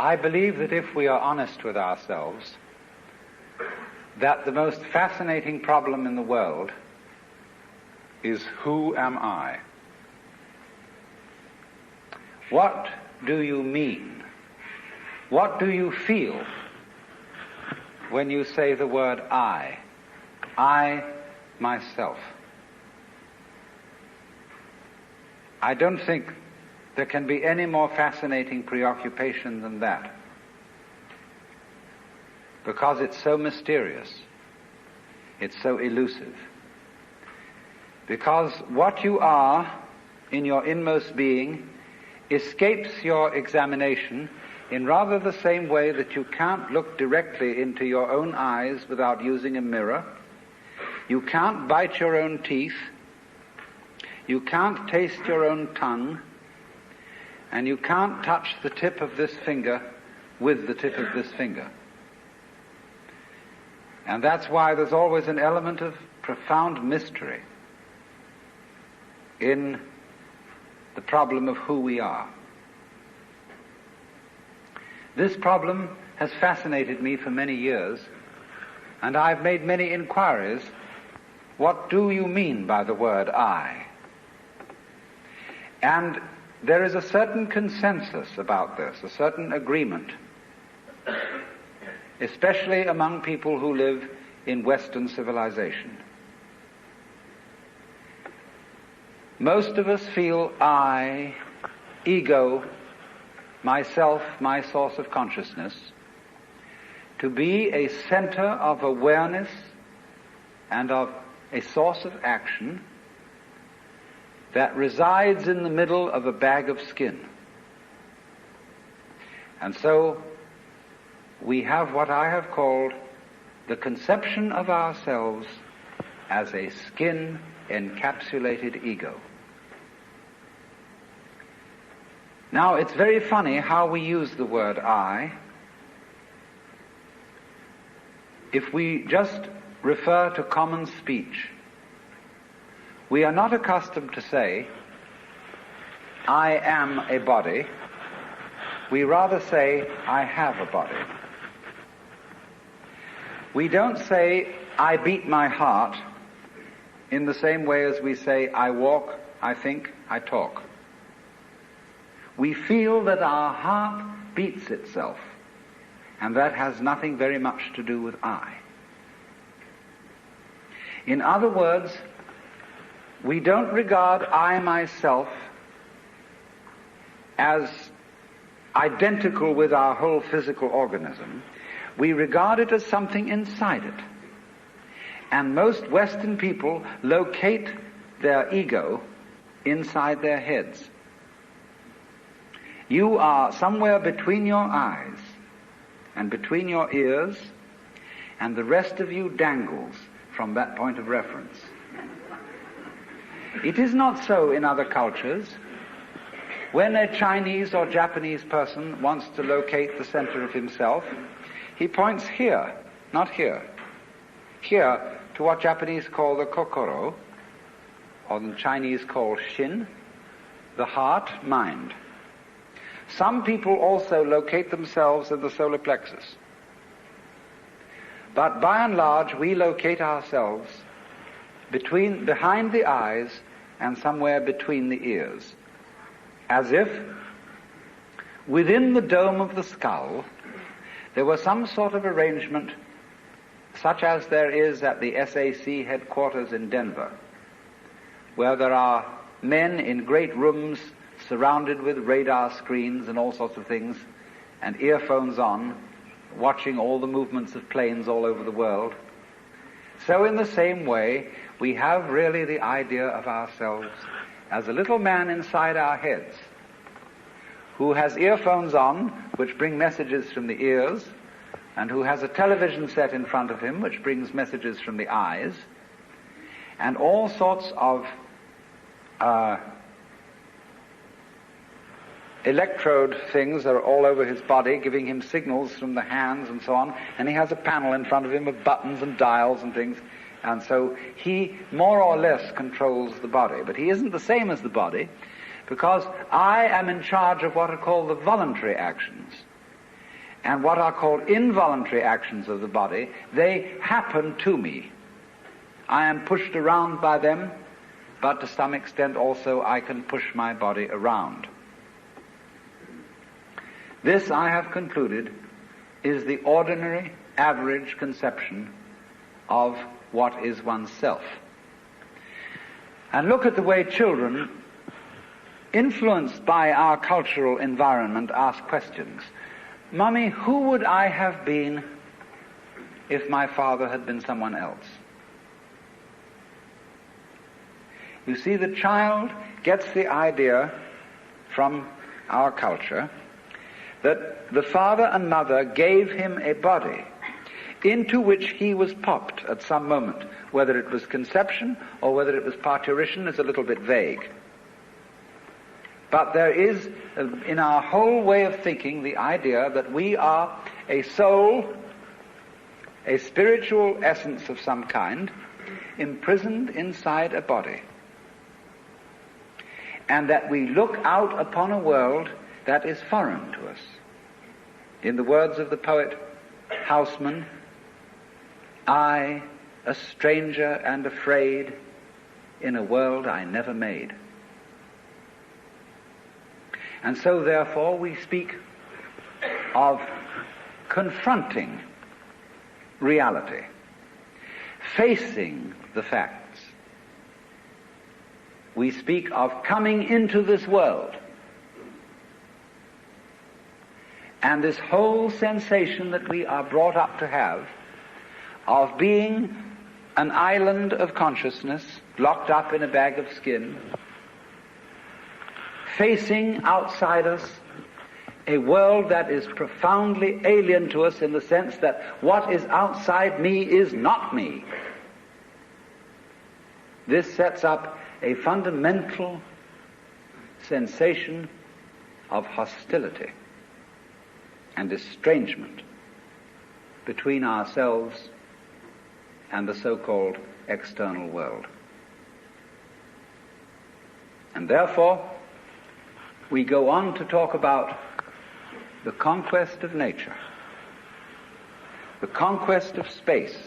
I believe that if we are honest with ourselves, that the most fascinating problem in the world is, who am I? What do you mean? What do you feel when you say the word I? I, myself. I don't think there can be any more fascinating preoccupation than that, because it's so mysterious, it's so elusive. Because what you are in your inmost being escapes your examination in rather the same way that you can't look directly into your own eyes without using a mirror. You can't bite your own teeth. You can't taste your own tongue. And you can't touch the tip of this finger with the tip of this finger. And that's why there's always an element of profound mystery in the problem of who we are. This problem has fascinated me for many years, and I've made many inquiries. What do you mean by the word I? And there is a certain consensus about this, a certain agreement, especially among people who live in Western civilization. Most of us feel I, ego, myself, my source of consciousness, to be a center of awareness and of a source of action that resides in the middle of a bag of skin. And so we have what I have called the conception of ourselves as a skin-encapsulated ego. Now, it's very funny how we use the word I. If we just refer to common speech, we are not accustomed to say, I am a body. We rather say, I have a body. We don't say, I beat my heart, in the same way as we say, I walk, I think, I talk. We feel that our heart beats itself, and that has nothing very much to do with I. In other words, we don't regard I myself as identical with our whole physical organism. We regard it as something inside it. And most Western people locate their ego inside their heads. You are somewhere between your eyes and between your ears, and the rest of you dangles from that point of reference. It is not so in other cultures. When a Chinese or Japanese person wants to locate the center of himself, he points here, not here. Here to what Japanese call the kokoro, or the Chinese call shin, the heart, mind. Some people also locate themselves in the solar plexus. But by and large, we locate ourselves behind the eyes and somewhere between the ears, as if within the dome of the skull there was some sort of arrangement such as there is at the SAC headquarters in Denver, where there are men in great rooms surrounded with radar screens and all sorts of things, and earphones on, watching all the movements of planes all over the world. So in the same way, we have really the idea of ourselves as a little man inside our heads who has earphones on which bring messages from the ears, and who has a television set in front of him which brings messages from the eyes, and all sorts of electrode things are all over his body, giving him signals from the hands and so on, and he has a panel in front of him of buttons and dials and things, and so he more or less controls the body. But he isn't the same as the body, because I am in charge of what are called the voluntary actions. and what are called involuntary actions of the body, they happen to me. I am pushed around by them, but to some extent also I can push my body around. This, I have concluded, is the ordinary, average conception of what is oneself. And look at the way children, influenced by our cultural environment, ask questions. Mummy, who would I have been if my father had been someone else? You see, the child gets the idea from our culture that the father and mother gave him a body into which he was popped at some moment. Whether it was conception or whether it was parturition is a little bit vague. But there is, in our whole way of thinking, the idea that we are a soul, a spiritual essence of some kind, imprisoned inside a body. And that we look out upon a world that is foreign to us. In the words of the poet Houseman, I, a stranger and afraid, in a world I never made. And so, therefore, we speak of confronting reality, facing the facts. We speak of coming into this world. And this whole sensation that we are brought up to have of being an island of consciousness locked up in a bag of skin, facing outside us a world that is profoundly alien to us in the sense that what is outside me is not me. This sets up a fundamental sensation of hostility and estrangement between ourselves and the so-called external world. And therefore, we go on to talk about the conquest of nature, the conquest of space,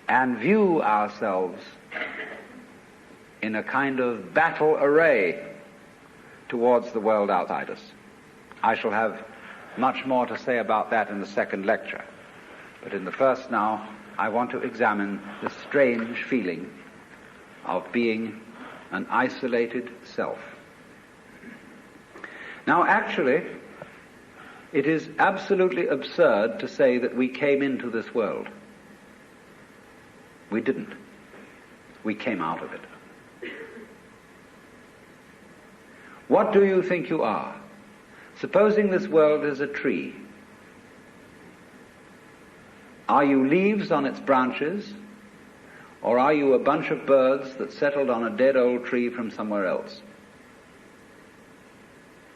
and view ourselves in a kind of battle array towards the world outside us. I shall have much more to say about that in the second lecture. But in the first now, I want to examine the strange feeling of being an isolated self. Now, actually, it is absolutely absurd to say that we came into this world. We didn't. We came out of it. What do you think you are? Supposing this world is a tree. Are you leaves on its branches, or are you a bunch of birds that settled on a dead old tree from somewhere else?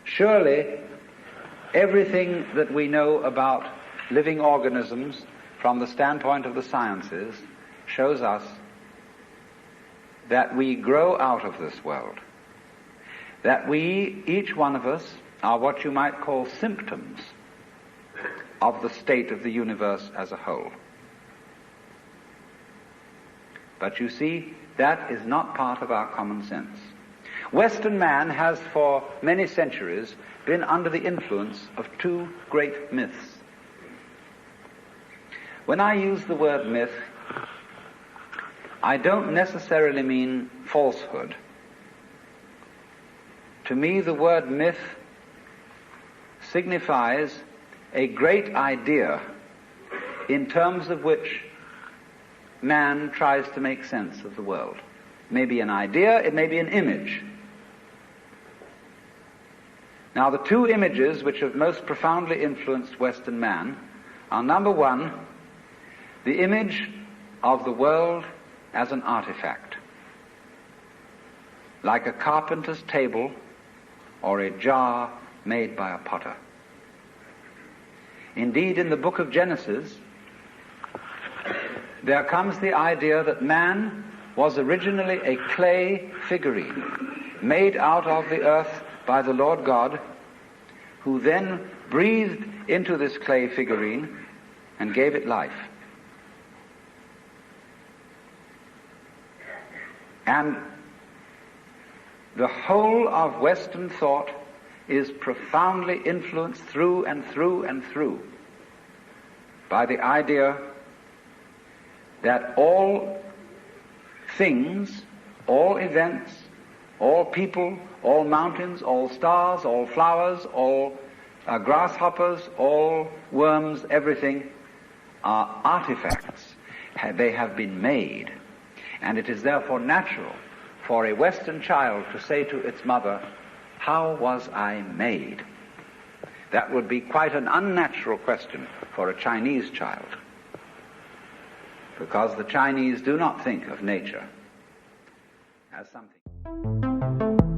Surely, everything that we know about living organisms from the standpoint of the sciences shows us that we grow out of this world. That we, each one of us, are what you might call symptoms of the state of the universe as a whole. But you see, that is not part of our common sense. Western man has for many centuries been under the influence of two great myths. When I use the word myth, I don't necessarily mean falsehood. To me, the word myth signifies a great idea in terms of which man tries to make sense of the world. It may be an idea, it may be an image. Now, the two images which have most profoundly influenced Western man are, number one, the image of the world as an artifact, like a carpenter's table or a jar made by a potter. Indeed, in the book of Genesis, there comes the idea that man was originally a clay figurine made out of the earth by the Lord God, who then breathed into this clay figurine and gave it life. And the whole of Western thought is profoundly influenced through and through and through by the idea that all things, all events, all people, all mountains, all stars, all flowers, all grasshoppers, all worms, everything are artifacts. They have been made. And it is therefore natural for a Western child to say to its mother, "How was I made?" That would be quite an unnatural question for a Chinese child, because the Chinese do not think of nature as something.